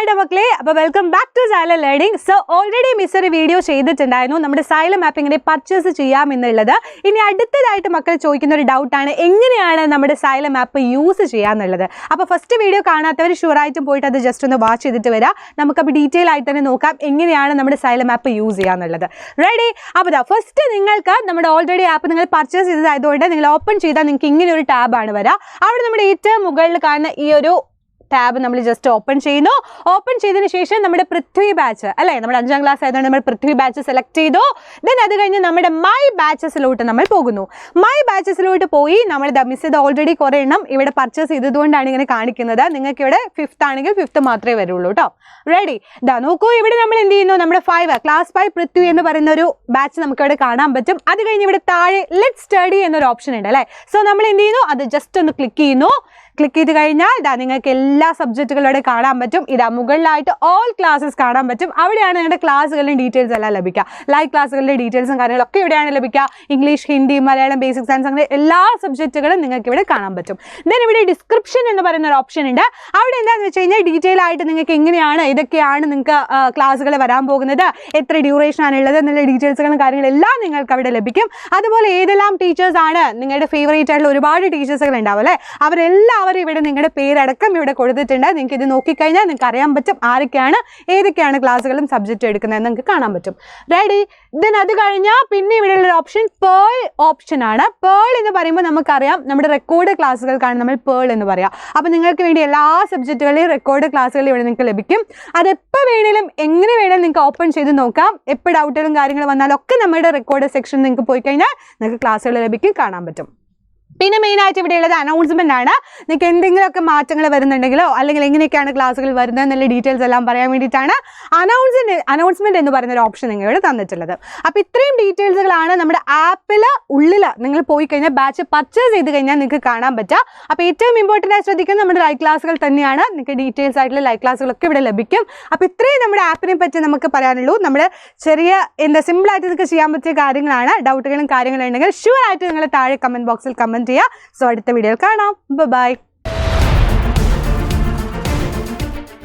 Hi മക്കളെ, അപ്പോൾ welcome back to Xylem learning. So already miss ഒരു വീഡിയോ ചെയ്തിട്ടുണ്ടായിരുന്നു നമ്മുടെ സൈലം ആപ്പ് എങ്ങനെ പർച്ചേസ് ചെയ്യാം എന്നുള്ളത്. ഇനി അടുത്തതായിട്ട് മക്കൾ ചോദിക്കുന്ന ഒരു ഡൗട്ടാണ് എങ്ങനെയാണ് നമ്മുടെ സൈലം ആപ്പ് യൂസ് ചെയ്യാന്നുള്ളത്. അപ്പോൾ ഫസ്റ്റ് വീഡിയോ കാണാത്തവർ ഷുവറായിട്ടും പോയിട്ട് അത് ജസ്റ്റ് ഒന്ന് വാച്ച് ചെയ്തിട്ട് വരാം. നമുക്കപ്പോൾ ഡീറ്റെയിൽ ആയിട്ട് തന്നെ നോക്കാം എങ്ങനെയാണ് നമ്മുടെ സൈലം ആപ്പ് യൂസ് ചെയ്യാന്നുള്ളത്. റെഡി? അപ്പോൾ ഫസ്റ്റ് നിങ്ങൾക്ക് നമ്മുടെ ഓൾറെഡി ആപ്പ് നിങ്ങൾ പർച്ചേസ് ചെയ്തതായതുകൊണ്ട് നിങ്ങൾ ഓപ്പൺ ചെയ്താൽ നിങ്ങൾക്ക് ഇങ്ങനെ ഒരു ടാബാണ് വരിക. അവിടെ നമ്മുടെ ഏറ്റവും മുകളിൽ കാണുന്ന ഈ ഒരു ടാബ് നമ്മൾ ജസ്റ്റ് ഓപ്പൺ ചെയ്യുന്നു. ഓപ്പൺ ചെയ്തതിന് ശേഷം നമ്മുടെ പൃഥ്വി ബാച്ച് അല്ലേ, നമ്മുടെ 5ാം ക്ലാസ് ആയതുകൊണ്ട് നമ്മൾ പൃഥ്വി ബാച്ച് സെലക്ട് ചെയ്തു. ദെൻ അത് കഴിഞ്ഞ് നമ്മുടെ മൈ ബാച്ചസിലോട്ട് നമ്മൾ പോകുന്നു. മൈ ബാച്ചസിലോട്ട് പോയി നമ്മൾ മിസ് ചെയ്ത് ഓൾറെഡി കുറേ എണ്ണം ഇവിടെ പർച്ചേസ് ചെയ്തതുകൊണ്ടാണ് ഇങ്ങനെ കാണിക്കുന്നത്. നിങ്ങൾക്ക് ഇവിടെ 5th ആണെങ്കിൽ 5th മാത്രമേ വരുള്ളൂ കേട്ടോ. റെഡി? ഇതാ നോക്കൂ, ഇവിടെ നമ്മൾ എന്ത് ചെയ്യുന്നു, നമ്മുടെ 5 ക്ലാസ് 5 പൃഥ്വി എന്ന് പറയുന്ന ഒരു ബാച്ച് നമുക്ക് ഇവിടെ കാണാൻ പറ്റും. അത് കഴിഞ്ഞ് ഇവിടെ താഴെ ലെറ്റ് സ്റ്റഡി എന്നൊരു ഓപ്ഷൻ ഉണ്ട് അല്ലേ. സോ നമ്മൾ എന്ത് ചെയ്യുന്നു, അത് ജസ്റ്റ് ഒന്ന് ക്ലിക്ക് ചെയ്യുന്നു. ക്ലിക്ക് ചെയ്ത് കഴിഞ്ഞാൽ ഇതാ നിങ്ങൾക്ക് എല്ലാ സബ്ജക്റ്റുകളും ഇവിടെ കാണാൻ പറ്റും. ഇതാ മുകളിലായിട്ട് ഓൾ ക്ലാസ്സസ് കാണാൻ പറ്റും. അവിടെയാണ് നിങ്ങളുടെ ക്ലാസ്സുകളുടെ ഡീറ്റെയിൽസ് എല്ലാം ലഭിക്കുക. ലൈവ് ക്ലാസ്സുകളുടെ ഡീറ്റെയിൽസും കാര്യങ്ങളൊക്കെ ഇവിടെയാണ് ലഭിക്കുക. English, Hindi, Malayalam, basic science അങ്ങനെ എല്ലാ സബ്ജക്റ്റുകളും നിങ്ങൾക്ക് ഇവിടെ കാണാൻ പറ്റും. ദെൻ ഇവിടെ ഡിസ്ക്രിപ്ഷൻ എന്ന് പറയുന്ന ഒരു ഓപ്ഷൻ ഉണ്ട്. അവിടെ എന്താണെന്ന് വെച്ച് കഴിഞ്ഞാൽ ഡീറ്റെയിൽ ആയിട്ട് നിങ്ങൾക്ക് എങ്ങനെയാണ് ഇതൊക്കെയാണ് നിങ്ങൾക്ക് ക്ലാസ്സുകൾ വരാൻ പോകുന്നത്, എത്ര ഡ്യൂറേഷൻ ആണുള്ളത് എന്നുള്ള ഡീറ്റെയിൽസുകളും കാര്യങ്ങളെല്ലാം നിങ്ങൾക്ക് അവിടെ ലഭിക്കും. അതുപോലെ ഏതെല്ലാം ടീച്ചേഴ്സാണ് നിങ്ങളുടെ ഫേവറേറ്റ് ആയിട്ടുള്ള ഒരുപാട് ടീച്ചേഴ്സുകൾ ഉണ്ടാവും അല്ലേ, അവരെല്ലാം ഇവിടെ നിങ്ങളുടെ പേരടക്കം ഇവിടെ കൊടുത്തിട്ടുണ്ട്. നിങ്ങൾക്ക് ഇത് നോക്കിക്കഴിഞ്ഞാൽ നിങ്ങൾക്ക് അറിയാൻ പറ്റും ആരൊക്കെയാണ് ഏതൊക്കെയാണ് ക്ലാസ്സുകളും സബ്ജക്റ്റ് എടുക്കുന്നതെന്ന് നിങ്ങൾക്ക് കാണാൻ പറ്റും. റെഡി? ദെൻ അത് കഴിഞ്ഞാൽ പിന്നെ ഇവിടെയുള്ള ഒരു ഓപ്ഷൻ പേൾ ഓപ്ഷൻ ആണ്. പേൾ എന്ന് പറയുമ്പോൾ നമുക്കറിയാം നമ്മുടെ റെക്കോർഡ് ക്ലാസ്സുകൾക്കാണ് നമ്മൾ പേൾ എന്ന് പറയാം. അപ്പോൾ നിങ്ങൾക്ക് വേണ്ടി എല്ലാ സബ്ജക്റ്റുകളെയും റെക്കോർഡ് ക്ലാസ്സുകൾ ഇവിടെ നിങ്ങൾക്ക് ലഭിക്കും. അത് എപ്പോൾ വേണേലും എങ്ങനെ വേണേലും നിങ്ങൾക്ക് ഓപ്പൺ ചെയ്ത് നോക്കാം. എപ്പോൾ ഡൗട്ടുകളും കാര്യങ്ങളും വന്നാലും ഒക്കെ നമ്മുടെ റെക്കോർഡ് സെക്ഷൻ നിങ്ങൾക്ക് പോയി കഴിഞ്ഞാൽ നിങ്ങൾക്ക് ക്ലാസ്സുകൾ ലഭിക്കും, കാണാൻ പറ്റും. പിന്നെ മെയിനായിട്ട് ഇവിടെയുള്ളത് അനൗൺസ്മെൻ്റ് ആണ്. നിങ്ങൾക്ക് എന്തെങ്കിലുമൊക്കെ മാറ്റങ്ങൾ വരുന്നുണ്ടെങ്കിലോ അല്ലെങ്കിൽ എങ്ങനെയൊക്കെയാണ് ക്ലാസ്സുകൾ വരുന്നത് എന്നുള്ള ഡീറ്റെയിൽസ് എല്ലാം പറയാൻ വേണ്ടിയിട്ടാണ് അനൗൺസ്മെൻറ്റ് എന്ന് പറയുന്ന ഒരു ഓപ്ഷൻ നിങ്ങൾ ഇവിടെ തന്നിട്ടുള്ളത്. അപ്പോൾ ഇത്രയും ഡീറ്റെയിൽസുകളാണ് നമ്മുടെ ആപ്പിൽ ഉള്ളിൽ നിങ്ങൾ പോയി കഴിഞ്ഞാൽ ബാച്ച് പർച്ചേസ് ചെയ്ത് കഴിഞ്ഞാൽ നിങ്ങൾക്ക് കാണാൻ പറ്റുക. അപ്പോൾ ഏറ്റവും ഇമ്പോർട്ടൻ്റ് ആയി ശ്രദ്ധിക്കുന്നത് നമ്മുടെ ലൈവ് ക്ലാസ്സുകൾ തന്നെയാണ്. നിങ്ങൾക്ക് ഡീറ്റെയിൽസ് ആയിട്ടുള്ള ലൈവ് ക്ലാസ്സുകളൊക്കെ ഇവിടെ ലഭിക്കും. അപ്പോൾ ഇത്രയും നമ്മുടെ ആപ്പിനെ പറ്റി നമുക്ക് പറയാനുള്ളൂ. നമ്മുടെ ചെറിയ സിമ്പിളായിട്ട് നിങ്ങൾക്ക് ചെയ്യാൻ പറ്റിയ കാര്യങ്ങളാണ്. ഡൗട്ടുകളും കാര്യങ്ങളും ഉണ്ടെങ്കിൽ ഷുവർ ആയിട്ട് നിങ്ങൾ താഴെ കമൻറ്റ് ബോക്സിൽ കമൻറ്റ് ചെയ്യുക. സോ അടുത്ത വീഡിയോയിൽ കാണാം. ബൈ.